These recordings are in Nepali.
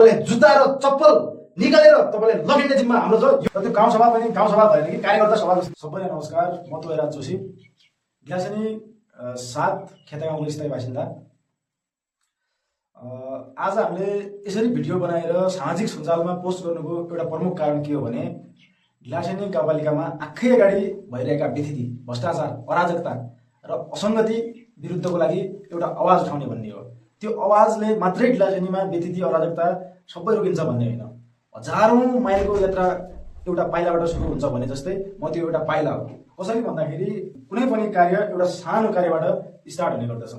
जुत्ता र चप्पल निकालेर तपाईले लगिने जिम्मा हाम्रो छ। त्यो गाउँ सभा पनि गाउँ सभा भएन कि कार्यकर्ता सभा। सबैलाई नमस्कार, म तोयराज जोशी, ग्यासनी 7 खेतागाउँको स्थायी बासिन्दा। आज हामीले यसरी भिडियो बनाएर सामाजिक सञ्जालमा पोस्ट गर्नुको एउटा प्रमुख कारण के हो भने ग्यासनी गाउँपालिकामा आँखै अगाडि भइरहेका विथिति, भ्रष्टाचार, अराजकता र असंगति विरुद्धको लागि एउटा आवाज उठाउने भन्ने हो। त्यो आवाजले मात्रै ग्यासनीमा विथिति, अराजकता सबै रोकिन्छ भन्ने होइन। हजारौं माइलको यात्रा एउटा पाइलाबाट सुरु हुन्छ भने जस्तै म त्यो एउटा पाइला हो। कसरी भन्दाखेरि कुनै पनि कार्य एउटा सानो कार्यबाट स्टार्ट हुने गर्दछ।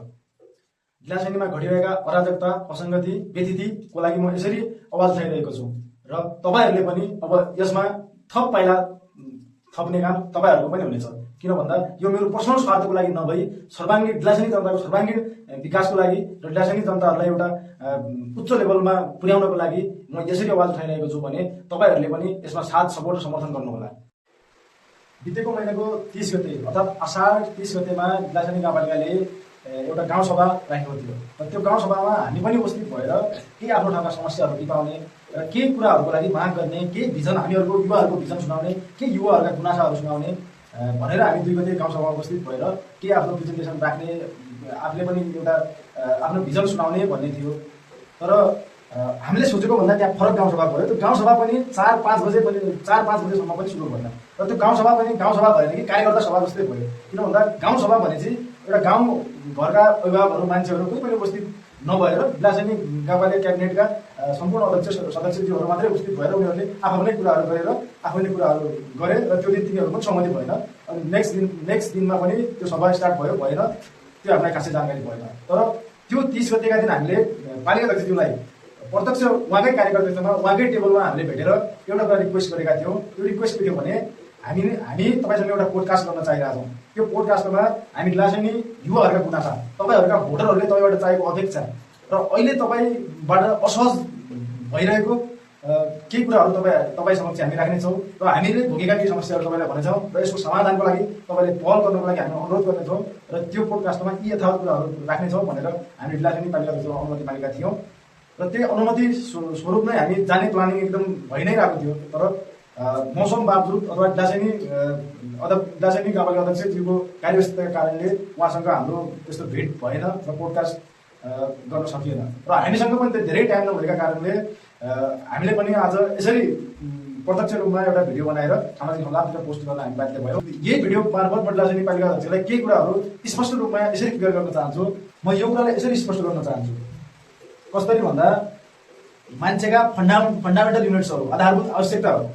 ग्यासनीमा घटिरहेका अराजकता, असंगति, विथितिको लागि म यसरी आवाज उठाइरहेको छु र तपाईहरुले पनि अब यसमा थप पाइला थप्ने काम तपाईहरुको पनि हुनेछ। किन भन्दा यो मेरो पर्सनल स्वार्थको लागि नभई सर्वाङ्गीण ग्यासनी जनताको सर्वाङ्गीण विकासको लागि र ग्यासनी जनताहरूलाई एउटा उच्च लेभलमा पुर्याउनको लागि म यसरी आवाज उठाइरहेको छु भने तपाईहरुले पनि यसमा साथ, सपोर्ट र समर्थन गर्नुहोला। बितेको महिनाको 30 गते अर्थात् असार 30 गतेमा ग्यासनी गाउँपालिकाले एउटा गाउँ सभा राखेको थियो र त्यो गाउँ सभामा हामी पनि उपस्थित भएर केही आफ्नो ठाउँका समस्याहरू टिपाउने र केही कुराहरूको लागि माग गर्ने, केही भिजन हामीहरूको युवाहरूको भिजन सुनाउने, केही युवाहरूका गुनासाहरू सुनाउने भनेर हामी 2 गते गाउँ सभामा उपस्थित भएर केही आफ्नो प्रेजेन्टेसन राख्ने, आफूले पनि एउटा आफ्नो भिजन सुनाउने भन्ने थियो। तर हामीले सोचेको भन्दा त्यहाँ फरक गाउँ सभा भयो। त्यो गाउँ सभा पनि 4-5 बजेसम्म पनि सुरु भएन र त्यो गाउँ सभा पनि गाउँ सभा भएन कि कार्यकर्ता सभा जस्तै भयो। किन भन्दा गाउँ सभा भनेपछि एउटा गाउँ घरका अभिभावकहरू, मान्छेहरू कोही पनि उपस्थित नभएर ग्यासनी गाउँपालिका क्याबिनेटका सम्पूर्ण अध्यक्ष सदस्यज्यूहरू मात्रै उपस्थित भएर उनीहरूले आफ्नै कुराहरू गरेर आफैले कुराहरू गरे र त्यो दिन तिनीहरू पनि सहमति भएन। अनि नेक्स्ट दिनमा पनि त्यो सभा स्टार्ट भयो, भएन, त्यो हामीलाई खासै जानकारी भएन। तर त्यो 30 गतेका दिन हामीले पालिका अध्यक्षज्यूलाई प्रत्यक्ष उहाँकै कार्यकर्तासँग उहाँकै टेबलमा हामीले भेटेर एउटा कुरा रिक्वेस्ट गरेका थियौँ। त्यो रिक्वेस्ट के थियो भने हामी तपाईसँग एउटा पोडकास्ट गर्न चाहिरहेछौँ। त्यो पोडकास्टमा हामी ग्यासनी युवाहरूका गुनासा, तपाईहरुका भोटरहरूले तपाईबाट चाहेको अपेक्षा र अहिले तपाईबाट असहज भइरहेको केही कुराहरू तपाईँ समक्ष हामी राख्नेछौँ र हामीले भोगेका केही समस्याहरू तपाईँलाई भनेछौँ र यसको समाधानको लागि तपाईँले पहल गर्नको लागि हामी अनुरोध गर्नेछौँ र त्यो पोडकास्टमा यी यथावत कुराहरू राख्नेछौँ भनेर हामी ग्यासनी पालिकाबाट अनुमति मागेका थियौँ र त्यो अनुमति स्वरूप नै हामी जाने प्लानिङ एकदम भइ नै रहेको थियो। तर मौसम बावजुद अथवा ग्यासनी गाउँपालिका अध्यक्षज्यूको कार्यव्यस्तताका कारणले उहाँसँग हाम्रो त्यस्तो भेट भएन र पोडकास्ट गर्न सकिएन र हामीसँग पनि धेरै टाइम नभएका कारणले हामीले पनि आज यसरी प्रत्यक्ष रूपमा एउटा भिडियो बनाएर सामाजिक सञ्जालतिर पोस्ट गर्न हामी बाध्य भयौँ। यही भिडियो मार्फत म ग्यासनी पालिका अध्यक्षलाई केही कुराहरू स्पष्ट रूपमा यसरी क्लियर गर्न चाहन्छु। म यो कुरालाई यसरी स्पष्ट गर्न चाहन्छु, कसरी भन्दा मान्छेका फन्डामेन्टल युनिट्सहरू, आधारभूत आवश्यकताहरू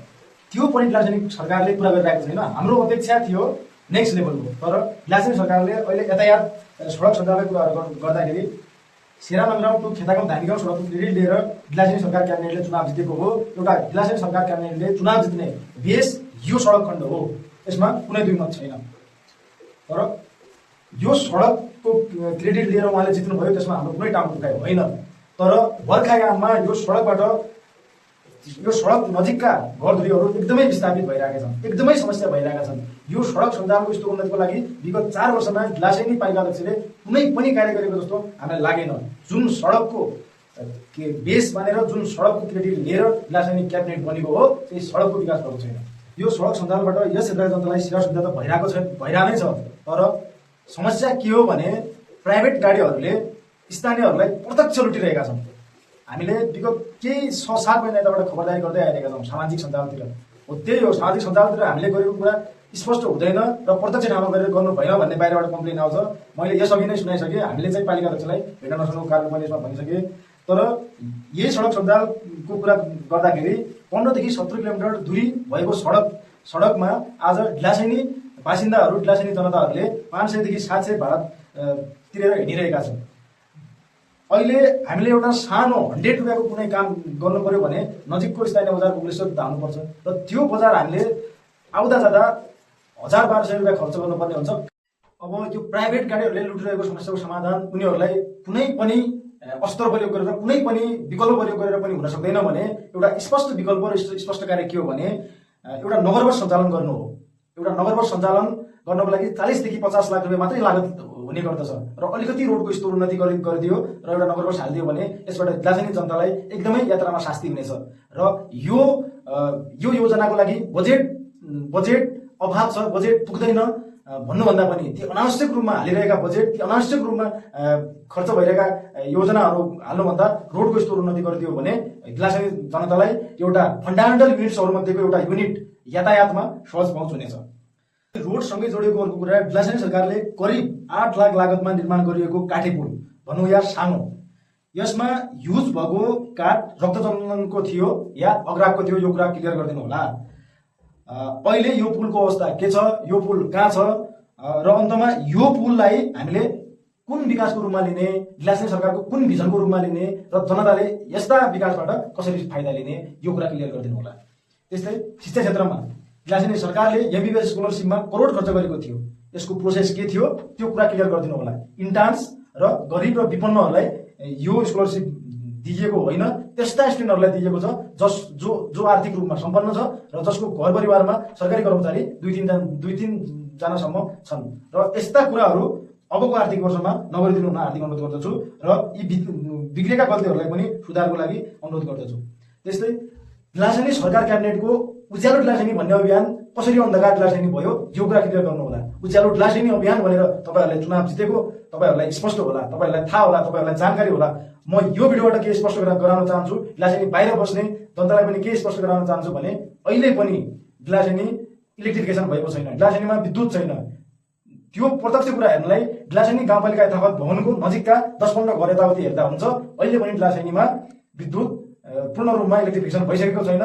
त्यो पनि ग्यासनी सरकारले पुरा गरिरहेको छैन। हाम्रो अपेक्षा थियो नेक्स्ट लेभलको, तर ग्यासनी सरकारले अहिले यातायात सडक सञ्जालका कुराहरू गर्दाखेरि सेरामङ्ग्राउँ टु खेतागाउँ धामीगाउँ सडकको क्रेडिट लिएर ग्यासनी सरकार क्याबिनेटले चुनाव जितेको हो। एउटा ग्यासनी सरकार क्याबिनेटले चुनाव जित्ने बेस यो सडक खण्ड हो, यसमा कुनै दुई मत छैन। तर यो सडकको क्रेडिट लिएर उहाँले जित्नुभयो, त्यसमा हाम्रो कुनै टाउको दुखाइ होइन। तर बर्खायाममा यो सडक नजिकका घरधुरीहरू एकदमै विस्थापित भइरहेका छन्, एकदमै समस्या भइरहेका छन्। यो सडक सञ्जालको यस्तो उन्नतिको लागि विगत 4 वर्षमा ग्यासनी पालिका अध्यक्षले कुनै पनि कार्य गरेको जस्तो हामीलाई लागेन। जुन सडकको बेस मानेर, जुन सडकको क्रेडिट लिएर ग्यासनी क्याबिनेट बनेको हो, त्यही सडकको विकास भएको छैन। यो सडक सञ्जालबाट यस क्षेत्रका जनतालाई सेवा सुविधा त भइरहेकै छ, तर समस्या के हो भने प्राइभेट गाडीहरूले स्थानीयहरूलाई प्रत्यक्ष लुटिरहेका छन्। हामीले विगत केही 6-7 महिना यताबाट खबरदारी गर्दै आइरहेका छौँ सामाजिक सञ्जालतिर। हो त्यही हो, सामाजिक सञ्जालतिर हामीले गरेको कुरा स्पष्ट हुँदैन र प्रत्यक्ष ठाउँमा गरेर गर्नु भएन भन्ने बाहिरबाट कम्प्लेन आउँछ। मैले यसअघि नै सुनाइसकेँ, हामीले चाहिँ पालिका अध्यक्षलाई भेट्न नसक्नुको कारण मैले यसमा भनिसकेँ। तर यही सडक सञ्जालको कुरा गर्दाखेरि 15 देखि 17 किलोमिटर दूरी भएको सडकमा आज ग्यासनी बासिन्दाहरू, ग्यासनी जनताहरूले 500 देखि 700 भाडा तिरेर हिँडिरहेका छन्। अहिले हामीले एउटा सानो 100 रुपियाँको कुनै काम गर्नु पर्यो भने नजिकको स्थानीय बजार पुगेश्वर धाउनुपर्छ र त्यो बजार हामीले आउँदा जाँदा 1000-1200 रुपियाँ खर्च गर्नुपर्ने हुन्छ। अब यो प्राइभेट गाडीहरूले लुटिरहेको समस्याको समाधान उनीहरूलाई कुनै पनि अस्त्र प्रयोग गरेर, कुनै पनि विकल्प प्रयोग गरेर पनि हुन सक्दैन भने एउटा स्पष्ट विकल्प र स्पष्ट कार्य के हो भने एउटा नगरबस सञ्चालन गर्नु हो। एउटा नगरबस सञ्चालन गर्नको लागि 40 देखि 50 लाख रुपियाँ मात्रै लागत हुने हुने गर्दछ र अलिकति रोडको यस्तो उन्नति गरिदियो र एउटा नगरकोष हालिदियो भने यसबाट ग्लासेनी जनतालाई एकदमै यात्रामा शास्ति हुनेछ र यो योजनाको लागि बजेट अभाव छ, बजेट पुग्दैन भन्नुभन्दा पनि ती अनावश्यक रूपमा हालिरहेका बजेट, ती अनावश्यक रूपमा खर्च भइरहेका योजनाहरू हाल्नुभन्दा रोडको यस्तो उन्नति गरिदियो भने ग्लासेनी जनतालाई एउटा फन्डामेन्टल युनिट्सहरूमध्येको एउटा युनिट यातायातमा सहज पहुँच हुनेछ। रोडसँगै जोडेको अर्को कुरा, ग्लासेनी सरकारले करिब 8 लाख लागतमा निर्माण गरिएको काठे पुल भनौँ या सानो, यसमा युज भएको काठ रक्तचन्दनको थियो या अग्रागको थियो, यो कुरा क्लियर गरिदिनु होला। अहिले यो पुलको अवस्था के छ, यो पुल कहाँ छ र अन्तमा यो पुललाई हामीले कुन विकासको रूपमा लिने, ग्लासेनी सरकारको कुन भिजनको रूपमा लिने र जनताले यस्ता विकासबाट कसरी फाइदा लिने, यो कुरा क्लियर गरिदिनु होला। त्यस्तै शिक्षा क्षेत्रमा ग्लासेनी सरकारले एमबीबीएस स्कलरसिपमा करोड खर्च गरेको थियो, यसको प्रोसेस के थियो त्यो कुरा क्लियर गरिदिनु होला। इन्टर्न्स र गरिब र विपन्नहरूलाई यो स्कलरसिप दिइएको होइन, त्यस्ता स्टुडेन्टहरूलाई दिइएको छ जो आर्थिक रूपमा सम्पन्न छ र जसको घर परिवारमा सरकारी कर्मचारी दुई तीन जनासम्म छन् र यस्ता कुराहरू अबको आर्थिक वर्षमा नगरिदिनु हुन हार्दिक अनुरोध गर्दछु र यी बिग्रेका गल्तीहरूलाई पनि सुधारको लागि अनुरोध गर्दछु। त्यस्तै ग्लासेनी सरकार क्याबिनेटको उज्यालो ग्लासेनी भन्ने अभियान कसरी अन्धकार ग्लासेनी भयो, यो कुरा क्लियर गर्नु होला। उज्यालो ग्लासेनी अभियान भनेर तपाईँहरूले चुनाव जितेको तपाईँहरूलाई स्पष्ट होला, तपाईँहरूलाई थाहा होला, तपाईँहरूलाई जानकारी होला। म यो भिडियोबाट के स्पष्ट गराउन चाहन्छु, ग्लासेनी बाहिर बस्ने जनतालाई पनि के स्पष्ट गराउन चाहन्छु भने अहिले पनि ग्लासेनी इलेक्ट्रिफिकेसन भएको छैन, ग्लासेनीमा विद्युत छैन। त्यो प्रत्यक्ष कुरा हेर्नलाई ग्लासेनी गाउँपालिका यथावत भवनको नजिकका 10-15 घर यतावति हेर्दा हुन्छ। अहिले पनि ग्लासेनीमा विद्युत पूर्ण रूपमा इलेक्ट्रिफिकेसन भइसकेको छैन।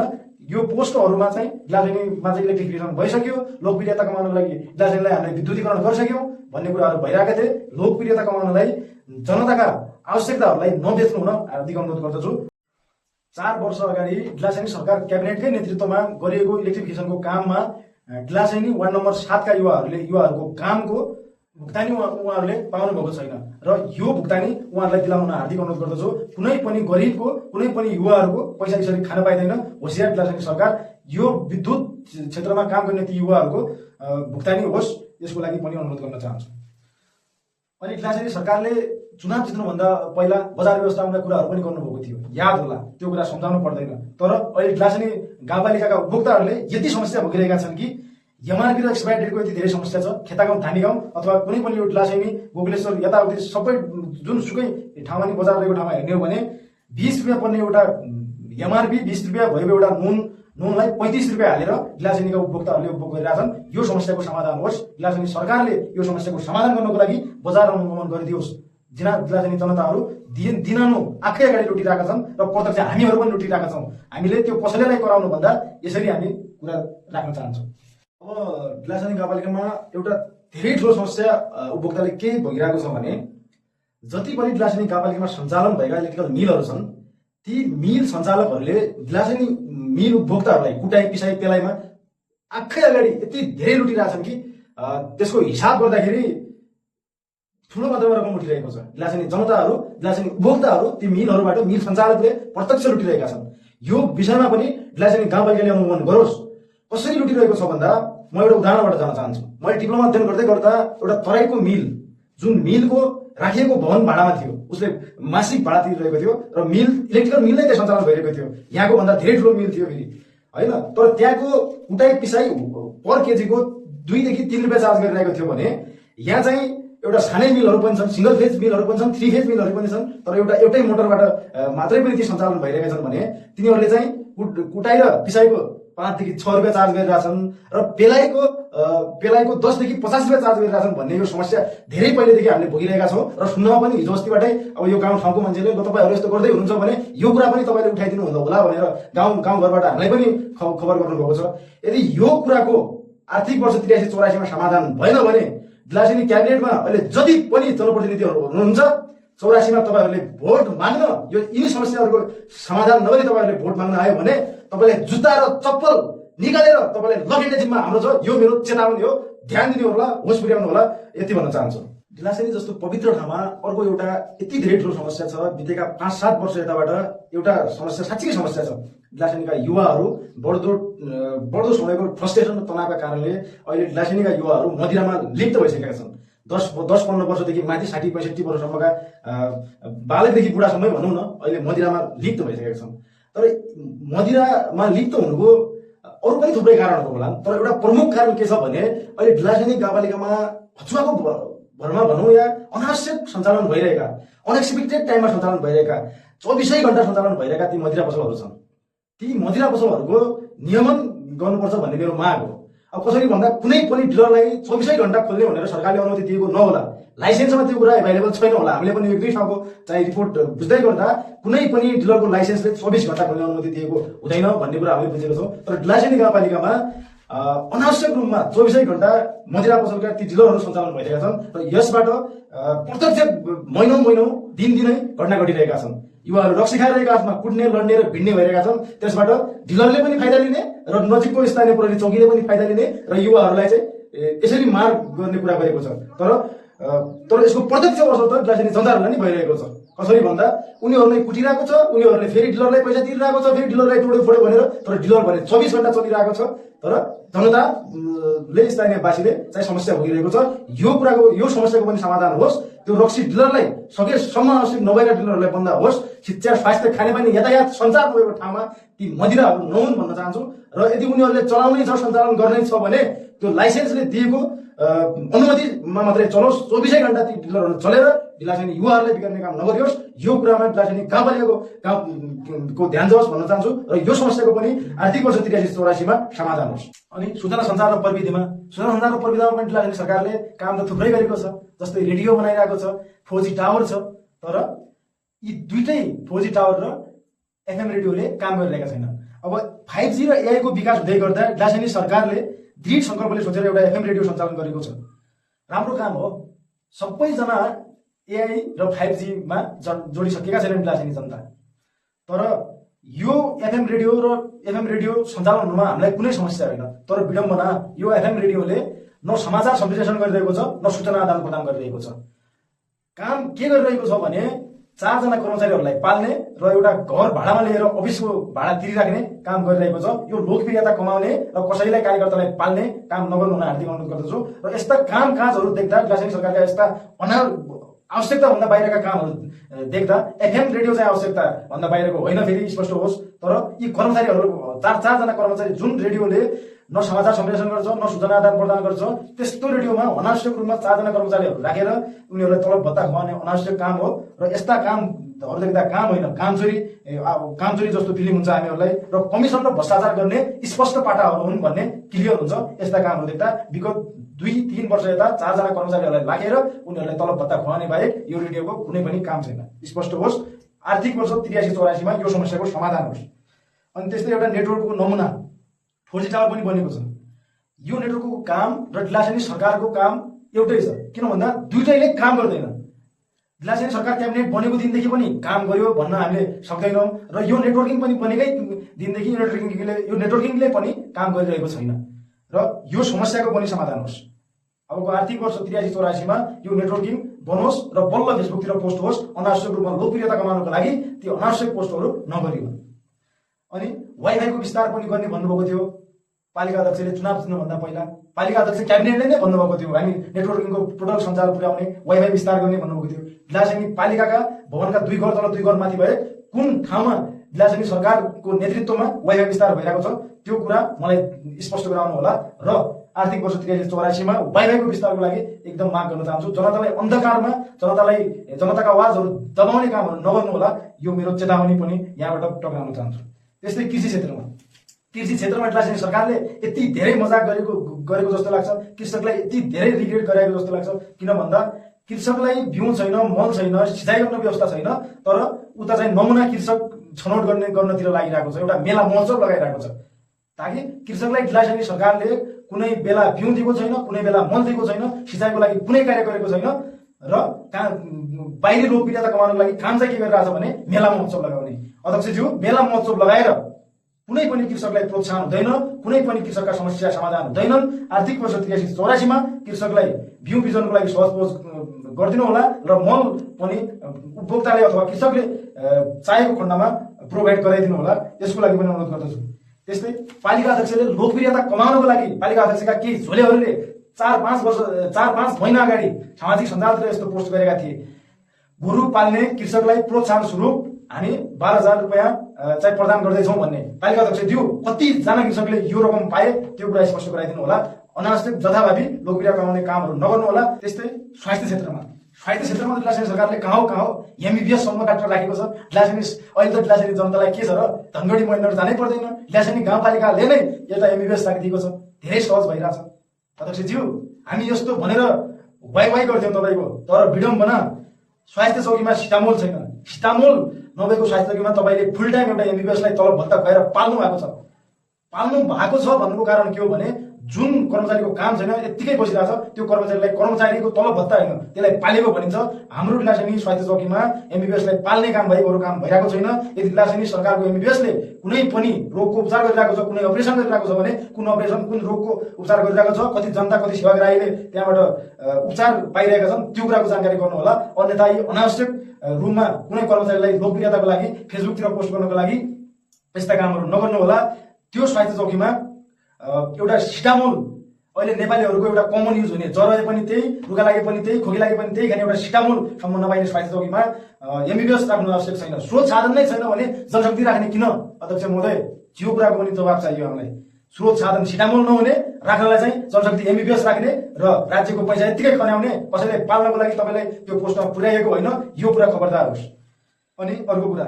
यो पोस्टहरूमा चाहिँ ग्लासेनीमा चाहिँ इलेक्ट्रिफिकेसन भइसक्यो, लोकप्रियता कमाउनको लागि ग्लासेनीलाई हामीले विद्युतीकरण गरिसक्यौँ भन्ने कुराहरू भइरहेका थिए। लोकप्रियता कमाउनलाई जनताका आवश्यकताहरूलाई नबेच्नु हुन हार्दिक अनुरोध गर्दछु। 4 वर्ष अगाडि ग्लासेनी सरकार क्याबिनेटकै नेतृत्वमा गरिएको इलेक्ट्रिफिकेसनको काममा ग्लासेनी वार्ड नम्बर 7 का युवाहरूको कामको भुक्तानी उहाँहरूले पाउनु भएको छैन र यो भुक्तानी उहाँहरूलाई दिलाउन हार्दिक अनुरोध गर्दछु। कुनै पनि गरिबको, कुनै पनि युवाहरूको पैसा यसरी खान पाइँदैन। होसियार ग्लासेनी सरकार यो विद्युत क्षेत्रमा काम गर्ने ती युवाहरूको भुक्तानी होस्, यसको लागि पनि अनुरोध गर्न चाहन्छु। अनि ग्लासेनी सरकारले चुनाव जित्नुभन्दा पहिला बजार व्यवस्थापनका कुराहरू पनि गर्नुभएको थियो, याद होला, त्यो कुरा सम्झाउनु पर्दैन। तर अहिले ग्लासेनी गाउँपालिकाका उपभोक्ताहरूले यति समस्या भोगिरहेका छन् कि एमआरपी र एक्सपायर डेटको यति धेरै समस्या छ। खेतागाउँ, धामीगाउँ अथवा कुनै पनि यो ग्लासेनी, गोकुलेश्वर यताउति सबै जुनसुकै ठाउँमा नि बजार रहेको ठाउँमा हेर्ने हो भने 20 रुपियाँ पर्ने एउटा एमआरपी 20 रुपियाँ भएको एउटा नुनलाई 35 रुपियाँ हालेर ग्लासेनीका उपभोक्ताहरूले उपभोग गरिरहेछन्। यो समस्याको समाधान होस्, ग्लासेनी सरकारले यो समस्याको समाधान गर्नको लागि बजार अनुगमन गरिदियोस्। ग्लासेनी जनताहरू दिनानु आँखै अगाडि लुटिरहेका छन् र प्रत्यक्ष हामीहरू पनि लुटिरहेका छौँ। हामीले त्यो कसैलाई कराउनु भन्दा यसरी हामी कुरा राख्न चाहन्छौँ। अब ग्लासेनी गाउँपालिकामा एउटा धेरै ठुलो समस्या उपभोक्ताले के भोगिरहेको छ भने जति पनि ग्लासेनी गाउँपालिकामा सञ्चालन भएका इलेक्ट्रिकल मिलहरू छन्, ती मिल सञ्चालकहरूले ग्लासेनी मिल उपभोक्ताहरूलाई कुटाई पिसाई पेलाइमा आँखै अगाडि यति धेरै लुटिरहेछन् कि त्यसको हिसाब गर्दाखेरि ठुलो मात्रामा रकम उठिरहेको छ। ग्लासेनी जनताहरू, ग्लासेनी उपभोक्ताहरू ती मिलहरूबाट, मिल सञ्चालकले प्रत्यक्ष लुटिरहेका छन्। यो विषयमा पनि ग्लासेनी गाउँपालिकाले अनुगमन गरोस्। कसरी लुटिरहेको छ भन्दा म एउटा उदाहरणबाट जान चाहन्छु। मैले डिप्लोमा अध्ययन गर्दै गर्दा एउटा तराईको मिल, जुन मिलको राखिएको भवन भाडामा थियो, उसले मासिक भाडा तिरिरहेको थियो र मिल, इलेक्ट्रिकल मिल नै त्यहाँ सञ्चालन भइरहेको थियो। यहाँको भन्दा धेरै ठुलो मिल थियो फेरि, होइन? तर त्यहाँको कुटाई पिसाई पर केजीको 2 देखि 3 रुपियाँ चार्ज गरिरहेको थियो भने यहाँ चाहिँ एउटा सानै मिलहरू पनि छन्, सिंगल फेज मिलहरू पनि छन्, 3 फेज मिलहरू पनि छन्, तर एउटै मोटरबाट मात्रै पनि ती सञ्चालन भइरहेका छन् भने तिनीहरूले चाहिँ कुटाई र पिसाईको 5 देखि 6 रुपियाँ चार्ज गरिरहेछन् र पेलाइको 10 देखि 50 रुपियाँ चार्ज गरिरहेछन् भन्ने यो समस्या धेरै पहिलेदेखि हामीले भोगिरहेका छौँ र सुन्नमा पनि हिजो अस्तिबाटै अब यो गाउँ ठाउँको मान्छेले तपाईँहरू यस्तो गर्दै हुनुहुन्छ भने यो कुरा पनि तपाईँले उठाइदिनु होला भनेर गाउँघरबाट हामीलाई पनि खबर गर्नुभएको छ। यदि यो कुराको आर्थिक वर्ष 83-84मा समाधान भएन भने ग्लासेनी क्याबिनेटमा अहिले जति पनि जनप्रतिनिधिहरू हुनुहुन्छ 84मा तपाईँहरूले भोट माग्न, यो यिनी समस्याहरूको समाधान नगरी तपाईँहरूले भोट माग्न आयो भने तपाईँले जुत्ता र चप्पल निकालेर तपाईँले लगिने जिम्मा हाम्रो छ। यो मेरो चेतावनी हो, ध्यान दिनु होला, होस पुर्याउनु होला, यति भन्न चाहन्छु। ग्लासेनी जस्तो पवित्र ठाउँमा अर्को एउटा यति धेरै ठुलो समस्या छ। बितेका 5-7 वर्ष यताबाट एउटा समस्या, साँच्चीकै समस्या छ। ग्लासेनीका युवाहरू बढ्दो समयको फ्रस्ट्रेसन र तनावका कारणले अहिले ग्लासेनीका युवाहरू मदिरामा लिप्त भइसकेका छन् 10-15 वर्षदेखि माथि 60-65 वर्षसम्मका बालकदेखि बुढासम्मै भनौँ न अहिले मदिरामा लिप्त भइसकेका छन्। तर मदिरामा लिप्त हुनुको अरू पनि थुप्रै कारणहरू होला, तर एउटा प्रमुख कारण के छ भने अहिले ढिलासेनी गाउँपालिकामा हचुवाको भरमा भनौँ या अनावश्यक सञ्चालन भइरहेका, अनएक्सपेक्टेड टाइममा सञ्चालन भइरहेका, 24 घण्टा सञ्चालन भइरहेका ती मदिरा पसलहरू छन्। ती मदिरा पसलहरूको नियमन गर्नुपर्छ भन्ने मेरो माग हो। अब कसरी भन्दा कुनै पनि डिलरलाई 24 घण्टा खोल्ने भनेर सरकारले अनुमति दिएको नहोला, लाइसेन्समा त्यो कुरा एभाइलेबल छैन होला। हामीले पनि 1-2 ठाउँको चाहिँ रिपोर्ट बुझ्दै गर्दा कुनै पनि डिलरको लाइसेन्सले 24 घण्टा खोल्ने अनुमति दिएको हुँदैन भन्ने कुरा हामीले बुझेको छौँ। तर ढिलासेनी गाउँपालिकामा अनावश्यक रूपमा 24 घण्टा मदिरा पसलका ती डिलरहरू सञ्चालन भइरहेका छन् र यसबाट प्रत्यक्ष महिनौ दिनदिनै घटना घटिरहेका छन्। युवाहरू रक्सी खाइरहेका हातमा कुट्ने, लड्ने र भिड्ने भइरहेका छन्। त्यसबाट डिलरले पनि फाइदा लिने र नजिकको स्थानीय प्रहरी चौकीले पनि फाइदा लिने र युवाहरूलाई चाहिँ यसरी मार गर्ने कुरा गरेको छ। तर यसको प्रत्यक्ष असर त ढिलासेनी जनताहरूलाई नै भइरहेको छ। कसरी भन्दा उनीहरूलाई कुटिरहेको छ, उनीहरूले फेरि डिलरलाई पैसा तिरिरहेको छ, फेरि डिलरलाई तोड्यो फोड्यो भनेर, तर डिलर भने 24 घण्टा चलिरहेको छ। तर जनताले, स्थानीयवासीले चाहिँ समस्या भोगिरहेको छ। यो समस्याको पनि समाधान होस्, त्यो रक्सी डिलरलाई सकेसम्म आवश्यक नभएका डिलरहरूलाई बन्द होस्, शिक्षा, स्वास्थ्य, खानेपानी, यातायात, सञ्चार नभएको ठाउँमा ती मदिराहरू नहुन् भन्न चाहन्छु। र यदि उनीहरूले चलाउनै छ, सञ्चालन गर्नै छ भने त्यो लाइसेन्सले दिएको अनुमतिमा मात्रै चलोस्। 24 घण्टा ती डिलरहरू चलेर ढिलासेनी युवाहरूलाई बिगार्ने काम नगरियोस्। यो कुरामा ढिलासेनी गाउँपालिकाको ध्यान जाओस् भन्न चाहन्छु र यो समस्याको पनि आर्थिक वर्ष 83-84 मा समाधान होस्। अनि सूचना सञ्चार र प्रविधिमा पनि ढिलासेनी सरकारले काम त थुप्रै गरेको छ। जस्तै रेडियो बनाइरहेको छ, 4G टावर छ, तर यी दुईटै 4G टावर र FM रेडियोले काम गरिरहेका छैनन्। अब 5G र AI को विकास हुँदै गर्दा ढिलासेनी सरकारले दृढ सङ्कल्पले सोचेर एउटा FM रेडियो सञ्चालन गरेको छ। राम्रो काम हो। सबैजना AI र 5G मा जोडिसकेका छैनन् ढिलासेनी जनता। तर यो FM रेडियो सञ्चालन हुनुमा हामीलाई कुनै समस्या होइन। तर विडम्बना, यो FM रेडियोले न समाचार सम्प्रेषण गरिरहेको छ, न सूचना आदान प्रदान गरिरहेको छ। काम के गरिरहेको छ भने 4 जना कर्मचारीहरूलाई पाल्ने र एउटा घर भाडामा लिएर अफिसको भाडा तिरिराख्ने काम गरिरहेको छ। यो लोकप्रियता कमाउने र कसैलाई, कार्यकर्तालाई पाल्ने काम नगर्नु हुन हार्दिक अनुरोध गर्दछु। र यस्ता कामकाजहरू देख्दा ढिलासेनी सरकारका यस्ता आवश्यकता भन्दा बाहिरका कामहरू देख्दा FM रेडियो चाहिँ आवश्यकता भन्दा बाहिरको होइन, फेरि स्पष्ट होस्। तर यी कर्मचारीहरू 4 जना कर्मचारी जुन रेडियोले न समाचार सम्प्रेषण गर्छ, न सूचना आदान प्रदान गर्छ, त्यस्तो रेडियोमा अनावश्यक रूपमा 4 जना कर्मचारीहरू राखेर उनीहरूलाई तलब भत्ता खुवाउने अनावश्यक काम हो। र यस्ता कामहरू देख्दा काम होइन, कामचोरी जस्तो फिलिङ हुन्छ हामीहरूलाई। र कमिसन र भ्रष्टाचार गर्ने स्पष्ट पाटाहरू हुन् भन्ने क्लियर हुन्छ। यस्ता कामहरू देख्दा विगत 2-3 वर्ष यता 4 जना कर्मचारीहरूलाई राखेर उनीहरूलाई तलब भत्ता खुवाउने बाहेक यो रेडियोको कुनै पनि काम छैन। स्पष्ट होस्, आर्थिक वर्ष 83-84 मा यो समस्याको समाधान होस्। अनि त्यस्तै एउटा नेटवर्कको नमुना 4G टावर पनि बनेको छ। यो नेटवर्कको काम र ढिलासेनी सरकारको काम एउटै छ। किन भन्दा दुईटैले काम गर्दैन। ढिलासेनी सरकार क्याबिनेट बनेको दिनदेखि पनि काम गर्यो भन्न हामीले सक्दैनौँ र यो नेटवर्किङ पनि बनेकै दिनदेखि यो नेटवर्किङले पनि काम गरिरहेको छैन र यो समस्याको पनि समाधान होस्। अबको आर्थिक वर्ष 83-84 मा यो नेटवर्किङ बनोस् र बल्ल फेसबुकतिर पोस्ट होस्। अनावश्यक रूपमा लोकप्रियता कमाउनको लागि ती अनावश्यक पोस्टहरू नगरियो। अनि वाइफाईको विस्तार पनि गर्ने भन्नुभएको थियो पालिका अध्यक्षले। चुनाव जित्नुभन्दा पहिला पालिका अध्यक्ष क्याबिनेटले नै भन्नुभएको थियो हामी नेटवर्किङको टोटल सञ्चार पुर्याउने, वाइफाई विस्तार गर्ने भन्नुभएको थियो। ढिलासेनी पालिकाका भवनका 2 घर तल 2 घर माथि भए कुन ठाउँमा ढिलासेनी सरकारको नेतृत्वमा वाइफाई विस्तार भइरहेको छ त्यो कुरा मलाई स्पष्ट गराउनु होला। र आर्थिक वर्ष 83-84 मा वाइफाईको विस्तारको लागि एकदम माग गर्न चाहन्छु। जनतालाई अन्धकारमा जनताका आवाजहरू दबाउने कामहरू नगर्नु होला। यो मेरो चेतावनी पनि यहाँबाट टक्राउन चाहन्छु। त्यस्तै कृषि क्षेत्रमा ढिलासेनी सरकारले यति धेरै मजाक गरेको जस्तो लाग्छ, कृषकलाई यति धेरै रिग्रेट गराएको जस्तो लाग्छ। किन भन्दा कृषकलाई बिउ छैन, मल छैन, सिँचाइ गर्ने व्यवस्था छैन, तर उता चाहिँ नमुना कृषक छनौट गर्नतिर लागिरहेको छ। एउटा मेला महोत्सव लगाइरहेको छ ताकि कृषकलाई ढिलासेनी सरकारले कुनै बेला बिउ दिएको छैन, कुनै बेला मल दिएको छैन, सिँचाइको लागि कुनै कार्य गरेको छैन र बाहिरी लोकप्रियता कमाउनको लागि काम चाहिँ के गरिरहेछ भने मेला महोत्सव लगाउने। अध्यक्षज्यू, मेला महोत्सव लगाएर कुनै पनि कृषकलाई प्रोत्साहन हुँदैन, कुनै पनि कृषकका समस्या समाधान हुँदैनन्। आर्थिक वर्ष 83-84 मा कृषकलाई बिउ बिजनको लागि सहज पहुँच गरिदिनु होला र मल पनि उपभोक्ताले अथवा कृषकले चाहेको खण्डमा प्रोभाइड गराइदिनु होला। यसको लागि पनि अनुरोध गर्दछु। त्यस्तै पालिका अध्यक्षले लोकप्रियता कमाउनको लागि पालिका अध्यक्षका केही झोलेहरूले 4-5 महिना अगाडि सामाजिक सञ्जालतिर यस्तो पोस्ट गरेका थिए। गोरु पाल्ने कृषकलाई प्रोत्साहन स्वरूप हामी 12,000 रुपियाँ चाहिँ प्रदान गर्दैछौँ भन्ने पालिका अध्यक्ष दियो। कतिजना कृषकले यो रकम पाए त्यो कुरा स्पष्ट गराइदिनु होला। अनावश्यक जथाभावी लोकप्रिय कमाउने कामहरू नगर्नु होला। त्यस्तै स्वास्थ्य क्षेत्रमा डिलासेनी सरकारले कहाँ एमबीबीएस सम्म डाक्टर राखेको छ। डिलासेनी अहिले त डिलासेनी जनतालाई के छ र धनगढी महेन्द्र जानै पर्दैन। डिलासेनी गाउँपालिकाले नै एउटा एमबीबीएस राखिदिएको छ। धेरै सहज भइरहेछ। अध्यक्षज्यू, हामी यस्तो भनेर वाइ गर्थ्यौँ तपाईँको, तर विडम्बना स्वास्थ्य चौकीमा सिटामोल छैन। सिटामोल नभएको स्वास्थ्य चौकीमा तपाईँले फुल टाइम एउटा एमबीबीएसलाई तलब भत्ता खुवाएर पाल्नु भएको छ भन्नुको कारण के हो भने जुन कर्मचारीको काम छैन यत्तिकै बसिरहेछ त्यो कर्मचारीलाई कर्मचारीको तलब भत्ता होइन त्यसलाई पालेको भनिन्छ। हाम्रो डिलासेनी स्वास्थ्य चौकीमा एमबीबीएसलाई पाल्ने काम भएको अरू काम भइरहेको छैन। यदि डिलासेनी सरकारको एमबीबीएसले कुनै पनि रोगको उपचार गरिरहेको छ, कुनै अपरेसन गरिरहेको छ भने कुन अपरेसन कुन रोगको उपचार गरिरहेको छ, कति जनता कति सेवाग्राहीले त्यहाँबाट उपचार पाइरहेका छन् त्यो कुराको जानकारी गर्नु होला। अन्यथा यी अनावश्यक रूपमा कुनै कर्मचारीलाई लोकप्रियताको लागि फेसबुकतिर पोस्ट गर्नको लागि यस्ता कामहरू नगर्नु होला। त्यो स्वास्थ्य चौकीमा एउटा सिटामोल अहिले नेपालीहरूको एउटा कमन युज हुने, ज्वरो पनि त्यही, रुगा लागे पनि त्यही, खोकी लागे पनि त्यही खाने एउटा सिटामोलसम्म नपाइने स्वास्थ्य चौकीमा एमबीबीएस राख्नु आवश्यक छैन। स्रोत साधन नै छैन भने जनशक्ति राख्ने किन? अध्यक्ष महोदय, यो कुराको पनि जवाब चाहियो हामीलाई। स्रोत साधन सिटामोल नहुने राख्नलाई चाहिँ जनशक्ति एमबीबीएस राख्ने र राज्यको पैसा यत्तिकै खन्याउने, कसैलाई पाल्नको लागि तपाईँलाई त्यो पोस्टमा पुर्याएको होइन। यो कुरा खबरदार होस्। अनि अर्को कुरा,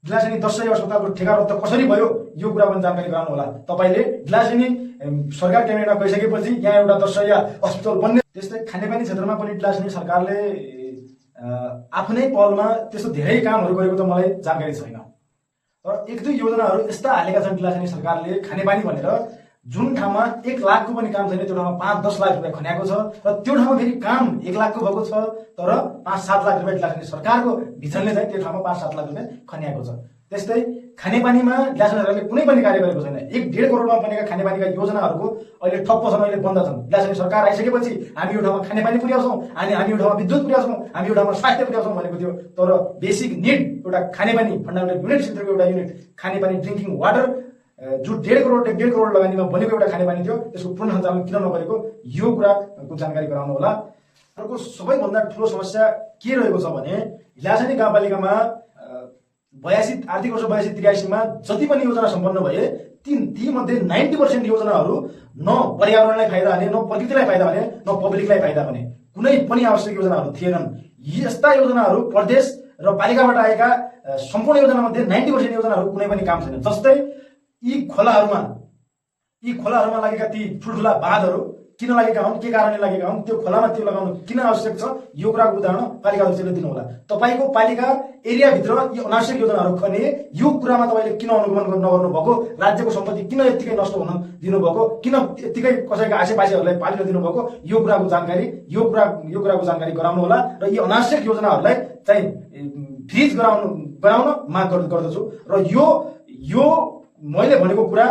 डिलासेनी दशैं अस्पतालको ठेका रद्द कसरी भयो यो कुरा पनि जानकारी गराउनु होला। तपाईँले डिलासेनी सरकार क्याबिनेटमा गइसकेपछि यहाँ एउटा दशैं अस्पताल बन्ने। त्यस्तै खानेपानी क्षेत्रमा पनि डिलासेनी सरकारले आफ्नै पहलमा त्यस्तो धेरै कामहरू गरेको त मलाई जानकारी छैन। तर 1-2 योजनाहरू यस्ता हालेका छन् डिलासेनी सरकारले खानेपानी भनेर, जुन ठाउँमा 1 लाखको पनि काम छैन त्यो ठाउँमा 5-10 लाख रुपियाँ खन्याएको छ र त्यो ठाउँमा फेरि काम 1 लाखको भएको छ तर 5-7 लाख रुपियाँ डिलासेनी सरकारको भिजनले चाहिँ त्यो ठाउँमा 5-7 लाख रुपियाँ खन्याएको छ। त्यस्तै खानेपानीमा डिलासेनी सरकारले कुनै पनि कार्य गरेको छैन। 1.5 करोडमा बनेका खानेपानीका योजनाहरूको अहिले ठप्प छन्, अहिले बन्द छन्। डिलासेनी सरकार आइसकेपछि हामी यो ठाउँमा खानेपानी पुर्याउँछौँ, हामी यो ठाउँमा विद्युत पुर्याउँछौँ, हामी यो ठाउँमा स्वास्थ्य पुर्याउँछौँ भनेको थियो। तर बेसिक निड एउटा खानेपानी फन्डामेन्टल युनिट क्षेत्रको एउटा युनिट खानेपानी ड्रिङ्किङ वाटर जो 1.5 करोड लगानीमा बनेको एउटा खानेपानी थियो त्यसको पूर्ण सञ्चालन किन नगरेको यो कुराको जानकारी गराउनु होला। अर्को सबैभन्दा ठुलो समस्या के रहेको छ भने डिलासेनी गाउँपालिकामा आर्थिक वर्ष 82-83मा जति पनि योजना सम्पन्न भए ती मध्ये 90% योजनाहरू न पर्यावरणलाई फाइदा हुने, न प्रकृतिलाई फाइदा हुने, न पब्लिकलाई फाइदा हुने कुनै पनि आवश्यक योजनाहरू थिएनन्। यस्ता योजनाहरू प्रदेश र पालिकाबाट आएका सम्पूर्ण योजना मध्ये 90% योजनाहरू कुनै पनि काम छैन। जस्तै यी खोलाहरूमा लागेका ती ठुल्ठुला बाँधहरू किन लागेका हुन्, के कारणले लागेका हुन्, त्यो खोलामा त्यो लगाउनु किन आवश्यक छ यो कुराको उदाहरण पालिका अध्यक्षले दिनु होला। तपाईँको पालिका एरियाभित्र यी अनावश्यक योजनाहरू खने यो कुरामा तपाईँले किन अनुगमन नगर्नु भएको, राज्यको सम्पत्ति किन यत्तिकै नष्ट हुन दिनुभएको, किन यत्तिकै कसैका आसेपासेहरूलाई पालिन दिनुभएको यो कुराको जानकारी गराउनु होला। र यी अनावश्यक योजनाहरूलाई चाहिँ फ्रिज गराउन माग गर्दछु। र यो मैले भनेको कुरा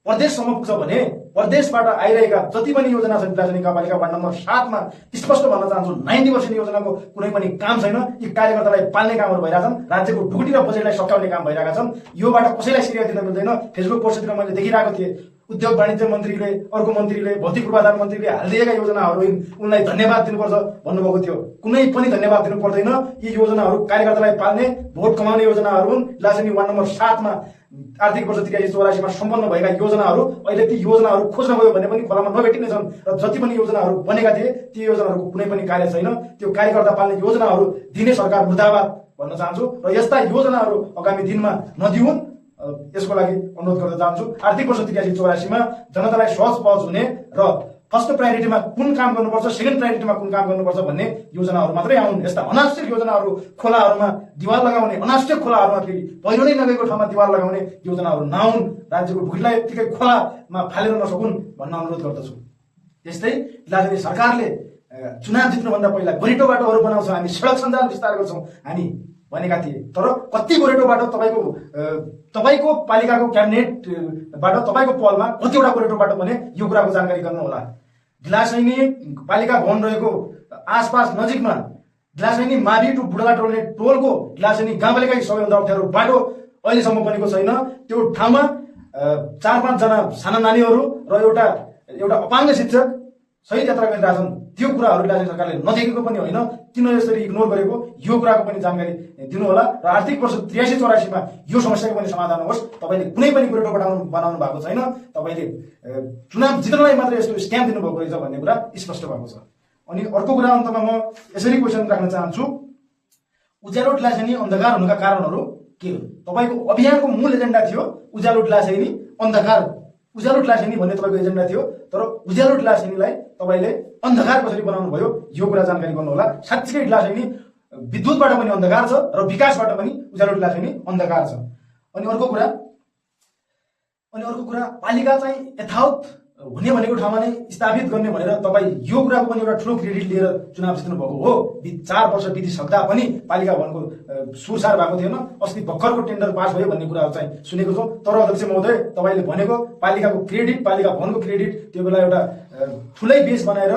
प्रदेशसम्म पुग्छ भने प्रदेशबाट आइरहेका जति पनि योजना छन् डिलासेनी गाउँपालिका वार्ड नम्बर 7मा स्पष्ट भन्न चाहन्छु 90% योजनाको कुनै पनि काम छैन। यी कार्यकर्तालाई पाल्ने कामहरू भइरहेछन्, राज्यको ढुकुटी र बजेटलाई सकाउने काम भइरहेका छन्। योबाट कसैलाई सिरिया दिन मिल्दैन। फेसबुक पोस्टतिर मैले देखिरहेको थिएँ उद्योग वाणिज्य मन्त्रीले, अर्को मन्त्रीले, भौतिक पूर्वाधार मन्त्रीले हालिदिएका योजनाहरू उनलाई धन्यवाद दिनुपर्छ भन्नुभएको थियो। कुनै पनि धन्यवाद दिनु पर्दैन। यी योजनाहरू कार्यकर्तालाई पाल्ने भोट कमाउने योजनाहरू हुन्। डिलासेनी वार्ड नम्बर 7मा आर्थिक वर्ष 83-84मा सम्पन्न भएका योजनाहरू अहिले ती योजनाहरू खोज्न गयो भने पनि खोलामा नभेटिने छन्। र जति पनि योजनाहरू बनेका थिए ती योजनाहरूको कुनै पनि कार्य छैन। त्यो कार्यकर्ता पाल्ने योजनाहरू दिने सरकार मुर्दाबाद भन्न चाहन्छु। र यस्ता योजनाहरू आगामी दिनमा नदिउन् यसको लागि अनुरोध गर्न चाहन्छु। आर्थिक वर्ष 83-84मा जनतालाई सहज पहुँच हुने र फर्स्ट प्रायोरिटीमा कुन काम गर्नुपर्छ, सेकेन्ड प्रायोरिटीमा कुन काम गर्नुपर्छ भन्ने योजनाहरू मात्रै आउन्। यस्ता अनावश्यक योजनाहरू, खोलाहरूमा दिवाल लगाउने, अनावश्यक खोलाहरूमा फेरि पहिरो नै नगएको ठाउँमा दिवाल लगाउने योजनाहरू नआउन्। राज्यको ढुकुटीलाई यत्तिकै खोलामा फालेर नसकुन् भन्न अनुरोध गर्दछु। त्यस्तै डिलासेनी सरकारले चुनाव जित्नुभन्दा पहिला गोरेटो बाटोहरू बनाउँछौँ, हामी सडक सञ्जाल विस्तार गर्छौँ हामी भनेका थिए। तर कति गोरेटो बाटो तपाईँको पालिकाको क्याबिनेटबाट तपाईँको पहलमा कतिवटा गोरेटो बाटो बने यो कुराको जानकारी गर्नु होला। डिलासेनी पालिका भवन रहेको आसपास नजिकमा डिलासेनी मावि टु बुढाला टोल्ने टोलको डिलासेनी गाउँपालिकाको सबैभन्दा अप्ठ्यारो बाटो अहिलेसम्म बनेको छैन। त्यो ठाउँमा 4-5 जना साना नानीहरू र एउटा अपाङ्ग शिक्षक सही यात्रा गरिरहेछन् त्यो कुराहरू इलाका सरकारले नदेखेको पनि होइन, किन यसरी इग्नोर गरेको यो कुराको पनि जानकारी दिनु होला र आर्थिक वर्ष 83-84 मा यो समस्याको पनि समाधान होस्। तपाईँले कुनै पनि कुरो बनाउनु भएको छैन, तपाईँले चुनाव जित्नलाई मात्रै यस्तो स्क्याम दिनुभएको रहेछ भन्ने कुरा स्पष्ट भएको छ। अनि अर्को कुरा अन्तमा म यसरी क्वेसन राख्न चाहन्छु, उज्यालो ढिलासेनी अन्धकार हुनुका कारणहरू के हो? तपाईँको अभियानको मूल एजेन्डा थियो उज्यालो ढिलासेनी अन्धकार, उज्यालो ढिलासेनी भन्ने तपाईँको एजेन्डा थियो, तर उज्यालो ढिलासेनीलाई तपाईँले अन्धकार कसरी बनाउनु भयो यो कुरा जानकारी गर्नु होला। साँच्चीकै ढिलासेनी विद्युतबाट पनि अन्धकार छ र विकासबाट पनि उज्यालो ढिलासेनी अन्धकार छ। अनि अर्को कुरा पालिका चाहिँ यथावत हुने भनेको ठाउँमा नै स्थापित गर्ने भनेर तपाईँ यो कुराको पनि एउटा ठुलो क्रेडिट लिएर चुनाव जित्नु भएको हो। 4 वर्ष बितिसक्दा पनि पालिका भवनको सुरसार भएको थिएन। अस्ति भर्खरको टेन्डर पास भयो भन्ने कुराहरू चाहिँ सुनेको छौँ। तर अध्यक्ष महोदय, तपाईँले भनेको पालिकाको क्रेडिट, पालिका भवनको क्रेडिट त्यो बेला एउटा ठुलै बेस बनाएर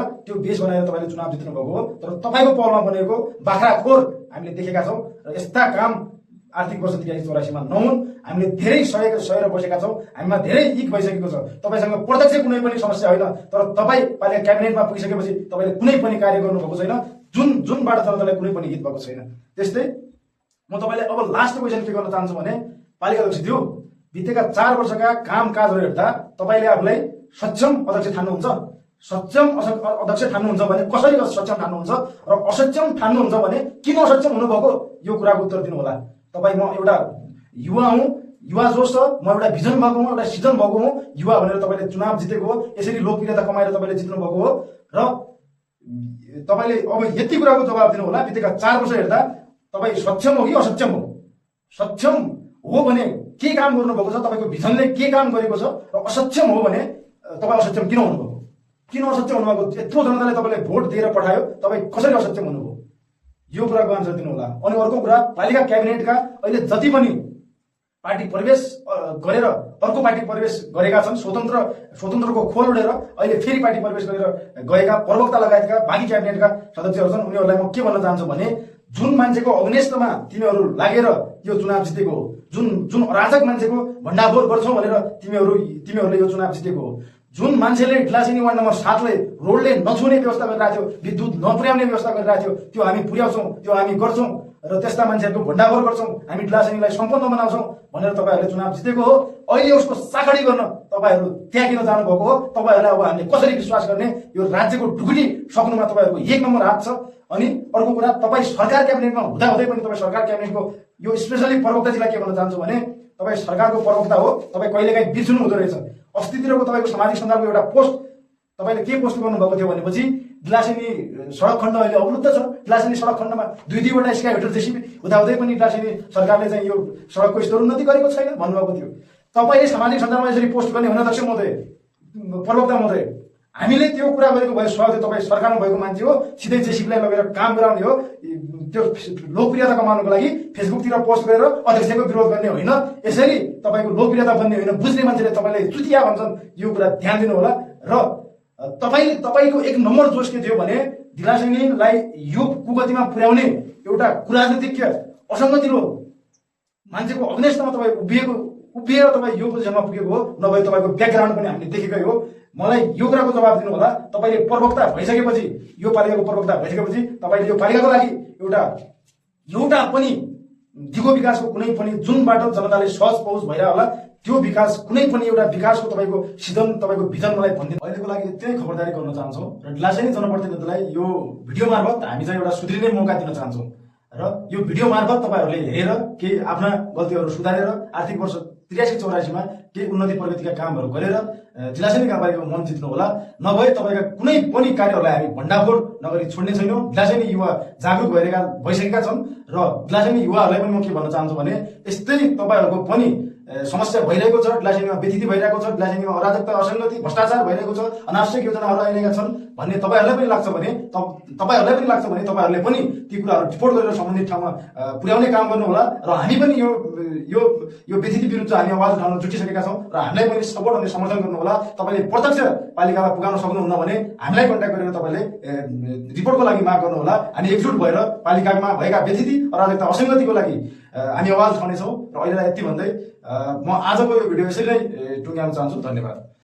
तपाईँले चुनाव जित्नु भएको हो। तर तपाईँको पहलमा बनेको बाख्राखोर हामीले देखेका छौँ र यस्ता काम आर्थिक वर्ष 83-84 मा नहुन्। हामीले धेरै सहेर बसेका छौँ, हामीमा धेरै इक भइसकेको छ। तपाईँसँग प्रत्यक्ष कुनै पनि समस्या होइन, तर तपाईँ पालिका क्याबिनेटमा पुगिसकेपछि तपाईँले कुनै पनि कार्य गर्नुभएको छैन, जुनबाट जनतालाई कुनै पनि हित भएको छैन। त्यस्तै म तपाईँलाई अब लास्ट क्वेसन के गर्न चाहन्छु भने, पालिका अध्यक्षज्यू बितेका 4 वर्षका कामकाजहरू हेर्दा तपाईँले आफूलाई सक्षम अध्यक्ष ठान्नुहुन्छ? सक्षम अध्यक्ष ठान्नुहुन्छ भने कसरी सक्षम ठान्नुहुन्छ र असक्षम ठान्नुहुन्छ भने किन असक्षम हुनुभएको यो कुराको उत्तर दिनु होला। तपाईँ, म एउटा युवा हुँ, युवा जोस छ, म एउटा भिजन भएको हुँ, एउटा सिजन भएको हुँ। युवा भनेर तपाईँले चुनाव जितेको हो, यसरी लोकप्रियता कमाएर तपाईँले जित्नु भएको हो र तपाईँले अब यति कुराको जवाब दिनु होला। बितेका 4 वर्ष हेर्दा तपाईँ सक्षम हो कि असक्षम हो? सक्षम हो भने के काम गर्नुभएको छ, तपाईँको भिजनले के काम गरेको छ, र असक्षम हो भने तपाईँ असक्षम किन हुनुभएको? किन असक्षम हुनुभएको? यत्रो जनताले तपाईँलाई भोट दिएर पठायो, तपाईँ कसरी असक्षम हुनुभयो? यो कुराको आन्सर दिनु होला। अनि अर्को कुरा, पालिका क्याबिनेटका अहिले जति पनि पार्टी प्रवेश गरेर अर्को पार्टी प्रवेश गरेका छन्, स्वतन्त्रको खोल उडेर अहिले फेरि पार्टी प्रवेश गरेर गएका प्रवक्ता लगायतका बाँकी क्याबिनेटका सदस्यहरू छन्। उनीहरूलाई म के भन्न चाहन्छु भने, जुन मान्छेको अग्नेष्टमा तिमीहरू लागेर यो चुनाव जितेको हो, जुन अराजक मान्छेको भण्डाफोर गर्छौ भनेर तिमीहरूले यो चुनाव जितेको हो, जुन मान्छेले ढिलासेनी वार्ड नम्बर 7 ले रोडले नछुने व्यवस्था गरिरहेको थियो, विद्युत नपुर्याउने व्यवस्था गरिरहेको थियो, त्यो हामी पुर्याउँछौँ, त्यो हामी गर्छौँ र त्यस्ता मान्छेहरूको भण्डाफोर गर्छौँ, हामी ढिलासेनीलाई सम्पन्न बनाउँछौँ भनेर तपाईँहरूले चुनाव जितेको हो। अहिले उसको साखडी गर्न तपाईँहरू त्यहाँ किन जानुभएको हो? तपाईँहरूलाई अब हामीले कसरी विश्वास गर्ने? यो राज्यको ढुकुटी सक्नुमा तपाईँहरूको 1 नम्बर हात छ। अनि अर्को कुरा, तपाईँ सरकार क्याबिनेटमा हुँदाहुँदै पनि तपाईँ सरकार क्याबिनेटको यो स्पेसली प्रवक्ताजीलाई के भन्न चाहन्छु भने, तपाईँ सरकारको प्रवक्ता हो, तपाईँ कहिलेकाहीँ बिर्सनु हुँदो रहेछ। अस्तितिरको तपाईँको सामाजिक सञ्जालको एउटा पोस्ट तपाईँले के पोस्ट गर्नुभएको थियो भनेपछि, ढिलासेनी सडक खण्ड अहिले अवरुद्ध छ, ढिलासेनी सडक खण्डमा 2-2वटा स्काइवेटर जेसीबी हुँदाहुँदै पनि ढिलासेनी सरकारले चाहिँ यो सडकको स्तरोन्नति गरेको छैन भन्नुभएको थियो। तपाईँले सामाजिक सञ्जालमा यसरी पोस्ट गर्ने होइन अध्यक्ष महोदय, प्रवक्ता महोदय। हामीले त्यो कुरा गरेको भए स्वागत, तपाईँ सरकारमा भएको मान्छे हो, सिधै जेसीबीलाई लगेर काम गराउने हो, त्यो लोकप्रियता कमाउनको लागि फेसबुकतिर पोस्ट गरेर अध्यक्षको विरोध गर्ने होइन। यसरी तपाईँको लोकप्रियता बन्ने होइन, बुझ्ने मान्छेले तपाईँले चुतिया भन्छन्, यो कुरा ध्यान दिनु होला। र तपाईँको 1 नम्बर जोस के थियो भने, ढिलासेनीलाई यो कुगतिमा पुर्याउने एउटा कुराजनीतिज्ञ असङ्गतिलो मान्छेको अग्नेष्टमा तपाईँ उभिएर तपाईँ यो पोजिसनमा पुगेको हो, नभए तपाईँको ब्याकग्राउन्ड पनि हामीले देखेकै हो। मलाई यो कुराको जवाब दिनु होला। तपाईँले प्रवक्ता भइसकेपछि, यो पालिकाको प्रवक्ता भइसकेपछि तपाईँले यो पालिकाको लागि एउटा पनि दिगो विकासको कुनै पनि जुनबाट जनताले सहज पहुँच भइरह होला, त्यो विकास कुनै पनि एउटा विकासको तपाईँको सिजन, तपाईँको भिजन मलाई भनिदिनु। अहिलेको लागि यति खबरदारी गर्न चाहन्छौँ र ढिलासेनी जनप्रतिनिधिलाई यो भिडियो मार्फत हामी चाहिँ एउटा सुध्रिने मौका दिन चाहन्छौँ र यो भिडियो मार्फत तपाईँहरूले हेरेर केही आफ्ना गल्तीहरू सुधारेर आर्थिक वर्ष 83-84 मा केही उन्नति प्रगतिका कामहरू गरेर ढिलासेनी गाउँपालिकाको मन जित्नु होला। नभए तपाईँका कुनै पनि कार्यहरूलाई हामी भण्डाफोर नगरी छोड्ने छैनौँ। ढिलासेनी युवा जागरुक भइसकेका छन् र ढिलासेनी युवाहरूलाई पनि म के भन्न चाहन्छु भने, यस्तै तपाईँहरूको पनि समस्या भइरहेको छ, ढिलासेनीमा व्यथिति भइरहेको छ, ढिलासेनीमा अराजकता, असङ्गति, भ्रष्टाचार भइरहेको छ, अनावश्यक योजनाहरू आइरहेका छन् भन्ने तपाईँहरूलाई पनि लाग्छ भने तपाईँहरूले पनि ती कुराहरू रिपोर्ट गरेर सम्बन्धित ठाउँमा पुर्याउने काम गर्नु होला। र हामी पनि यो व्यथिति विरुद्ध हामी आवाज उठाउन जुटिसकेका छौँ र हामीलाई पनि सपोर्ट अनि समर्थन गर्नु होला। तपाईँले प्रत्यक्ष पालिकामा पुगाउन सक्नुहुन्न भने हामीलाई कन्ट्याक्ट गरेर तपाईँले रिपोर्टको लागि माग गर्नु होला। हामी एकजुट भएर पालिकामा भएका व्यथिति, अराजकता, असङ्गतिको लागि हामी आवाज उठाउनेछौँ। र अहिलेलाई यति भन्दै म आजको यो भिडियो यसरी नै टुङ्ग्याउन चाहन्छु। धन्यवाद।